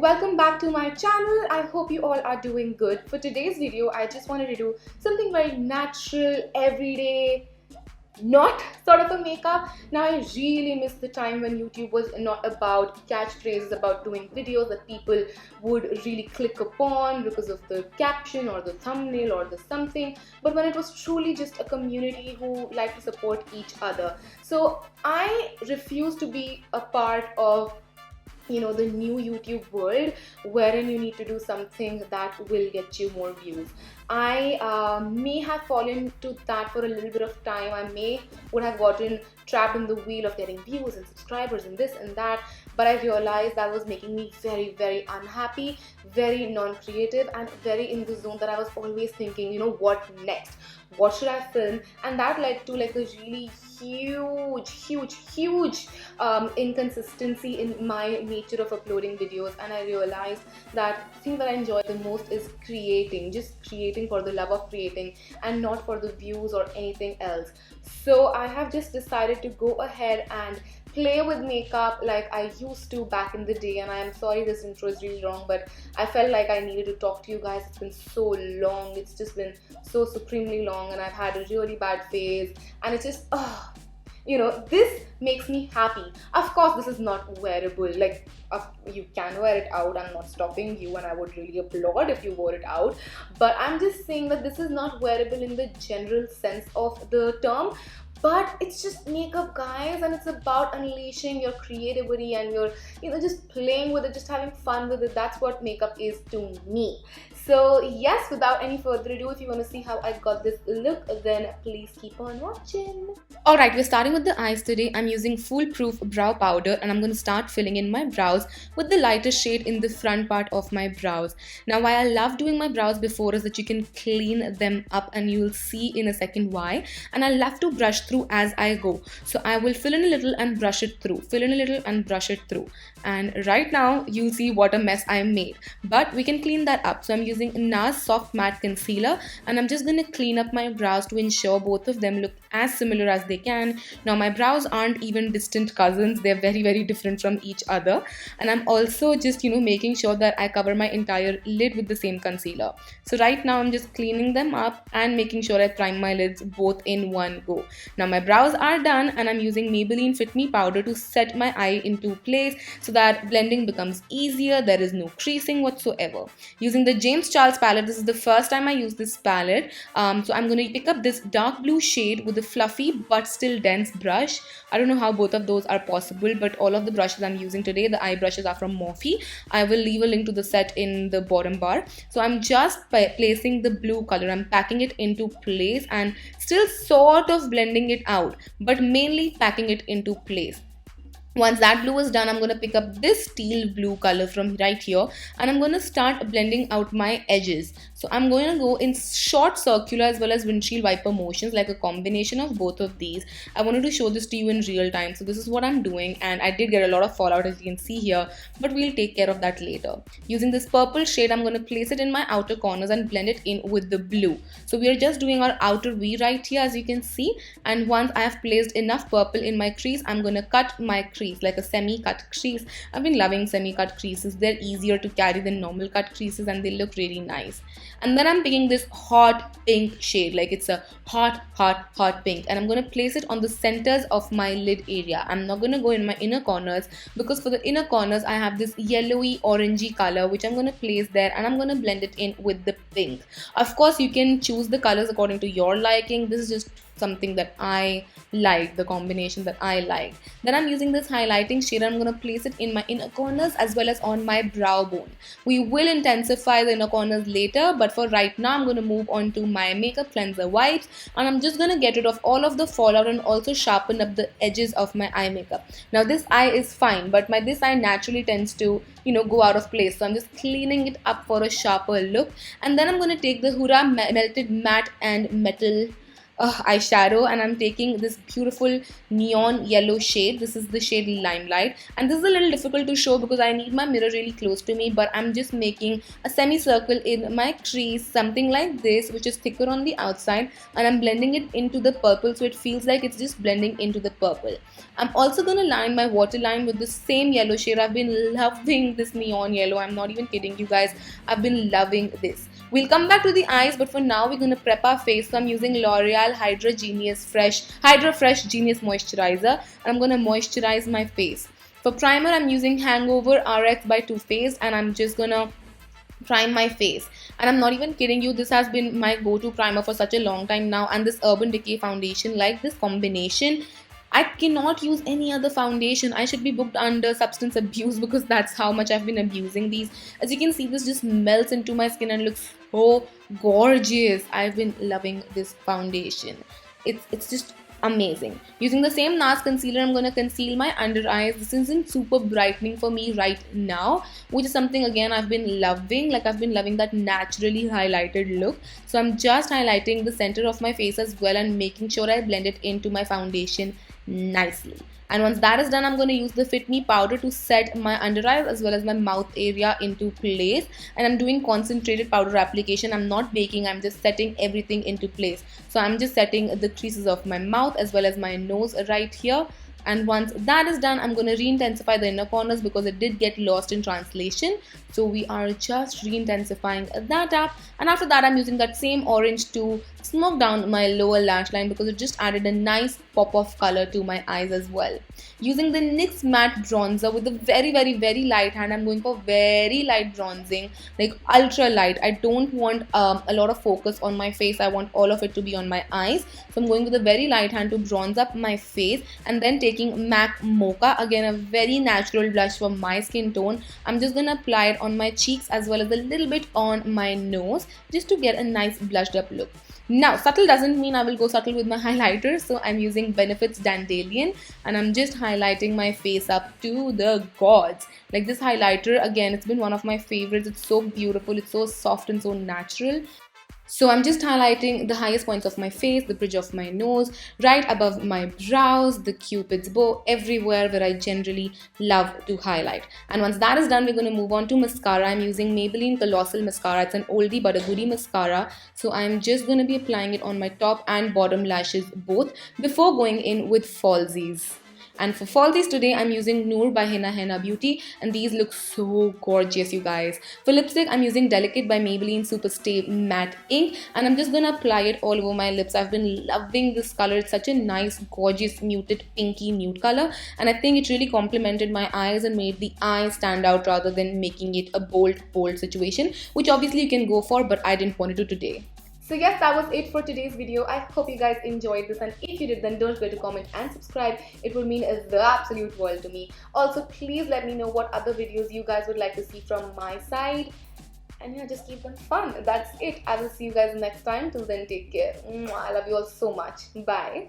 welcome back to my channel. I hope you all are doing good. For today's video, I just wanted to do something very natural, everyday, not sort of a makeup. Now I really miss the time when YouTube was not about catchphrases, about doing videos that people would really click upon because of the caption or the thumbnail or the something, but when it was truly just a community who like to support each other. So I refuse to be a part of the new YouTube world wherein you need to do something that will get you more views. I may have fallen to that for a little bit of time. I would have gotten trapped in the wheel of getting views and subscribers and this and that, but I realized that was making me very unhappy, very non-creative, and very in the zone that I was always thinking, what next? What should I film? And that led to like a really huge inconsistency in my nature of uploading videos. And I realized that the thing that I enjoy the most is creating, just creating for the love of creating and not for the views or anything else. So I have just decided to go ahead and play with makeup like I used to back in the day. And I am sorry this intro is really long, but I felt like I needed to talk to you guys. It's been so long, it's just been so supremely long, and I've had a really bad phase, and it's just this makes me happy. Of course, this is not wearable. Like, you can wear it out, I'm not stopping you, and I would really applaud if you wore it out, but I'm just saying that this is not wearable in the general sense of the term. But it's just makeup, guys, and it's about unleashing your creativity and your, just playing with it, just having fun with it. That's what makeup is to me. So yes, without any further ado, if you want to see how I got this look, then please keep on watching. Alright, we're starting with the eyes today. I'm using Foolproof Brow Powder, and I'm going to start filling in my brows with the lighter shade in the front part of my brows. Now, why I love doing my brows before is that you can clean them up, and you'll see in a second why. And I love to brush through as I go. So I will fill in a little and brush it through, fill in a little and brush it through. And right now you'll see what a mess I made, but we can clean that up. So I'm using Nars Soft Matte Concealer, and I'm just going to clean up my brows to ensure both of them look as similar as they can. Now my brows aren't even distant cousins, they're very different from each other. And I'm also just making sure that I cover my entire lid with the same concealer. So right now I'm just cleaning them up and making sure I prime my lids both in one go. Now my brows are done, and I'm using Maybelline Fit Me powder to set my eye into place so that blending becomes easier. There is no creasing whatsoever. Using the James Charles palette, this is the first time I use this palette. So I'm going to pick up this dark blue shade with a fluffy but still dense brush. I don't know how both of those are possible, but all of the brushes I'm using today, the eye brushes, are from Morphe. I will leave a link to the set in the bottom bar. So I'm just placing the blue color, I'm packing it into place and still sort of blending it out, but mainly packing it into place. Once that blue is done, I'm going to pick up this teal blue color from right here, and I'm going to start blending out my edges. So I'm going to go in short circular as well as windshield wiper motions, like a combination of both of these. I wanted to show this to you in real time, so this is what I'm doing, and I did get a lot of fallout as you can see here, but we'll take care of that later. Using this purple shade, I'm going to place it in my outer corners and blend it in with the blue. So we are just doing our outer V right here, as you can see, and once I have placed enough purple in my crease, I'm going to cut my crease like a semi-cut crease. I've been loving semi-cut creases. They're easier to carry than normal cut creases, and they look really nice. And then I'm picking this hot pink shade, like it's a hot pink, and I'm going to place it on the centers of my lid area. I'm not going to go in my inner corners, because for the inner corners I have this yellowy orangey color which I'm going to place there, and I'm going to blend it in with the pink. Of course, you can choose the colors according to your liking. This is just something that I like, the combination that I like. Then I'm using this highlighting shade, and I'm going to place it in my inner corners as well as on my brow bone. We will intensify the inner corners later, but for right now I'm going to move on to my makeup cleanser wipes, and I'm just going to get rid of all of the fallout and also sharpen up the edges of my eye makeup. Now this eye is fine, but this eye naturally tends to go out of place, so I'm just cleaning it up for a sharper look. And then I'm going to take the Huda Melted Matte and Metal eyeshadow, and I'm taking this beautiful neon yellow shade. This is the shade Limelight, and this is a little difficult to show because I need my mirror really close to me, but I'm just making a semicircle in my crease, something like this, which is thicker on the outside, and I'm blending it into the purple so it feels like it's just blending into the purple. I'm also going to line my waterline with the same yellow shade. I've been loving this neon yellow. I'm not even kidding you guys. I've been loving this. We'll come back to the eyes, but for now we're going to prep our face. So I'm using L'Oreal Hydra Fresh Genius Moisturizer, and I'm going to moisturize my face. For primer, I'm using Hangover RX by Too Faced, and I'm just going to prime my face. And I'm not even kidding you, this has been my go-to primer for such a long time now, and this Urban Decay foundation, like this combination, I cannot use any other foundation. I should be booked under substance abuse because that's how much I've been abusing these. As you can see, this just melts into my skin and looks so gorgeous. I've been loving this foundation. It's just amazing. Using the same Nars concealer, I'm going to conceal my under eyes. This isn't super brightening for me right now, which is something again I've been loving. Like, I've been loving that naturally highlighted look. So I'm just highlighting the center of my face as well and making sure I blend it into my foundation nicely. And once that is done, I'm going to use the Fit Me powder to set my under eyes as well as my mouth area into place. And I'm doing concentrated powder application. I'm not baking, I'm just setting everything into place. So I'm just setting the creases of my mouth as well as my nose right here. And once that is done, I'm going to re-intensify the inner corners because it did get lost in translation. So we are just re-intensifying that up. And after that, I'm using that same orange to smoke down my lower lash line because it just added a nice pop of color to my eyes as well. Using the NYX matte bronzer with a very light hand, I'm going for very light bronzing, like ultra light. I don't want a lot of focus on my face. I want all of it to be on my eyes. So I'm going with a very light hand to bronze up my face, and then taking MAC Mocha, again a very natural blush for my skin tone. I'm just going to apply it on my cheeks as well as a little bit on my nose just to get a nice blushed up look. Now, subtle doesn't mean I will go subtle with my highlighter, so I'm using Benefit's Dandelion, and I'm just highlighting my face up to the gods. Like, this highlighter, again, it's been one of my favorites. It's so beautiful, it's so soft and so natural. So I'm just highlighting the highest points of my face, the bridge of my nose, right above my brows, the cupid's bow, everywhere where I generally love to highlight. And once that is done, we're going to move on to mascara. I'm using Maybelline Colossal Mascara. It's an oldie but a goodie mascara. So I'm just going to be applying it on my top and bottom lashes both before going in with falsies. And for falsies today, I'm using Noor by Henna Beauty, and these look so gorgeous, you guys. For lipstick, I'm using Delicate by Maybelline Superstay Matte Ink, and I'm just gonna apply it all over my lips. I've been loving this color. It's such a nice, gorgeous, muted, pinky nude color, and I think it really complemented my eyes and made the eyes stand out rather than making it a bold situation, which obviously you can go for, but I didn't want to do today. So yes, that was it for today's video. I hope you guys enjoyed this, and if you did, then don't forget to comment and subscribe. It would mean the absolute world to me. Also, please let me know what other videos you guys would like to see from my side. And yeah, just keep them fun. That's it. I will see you guys next time. Till then, take care. I love you all so much. Bye.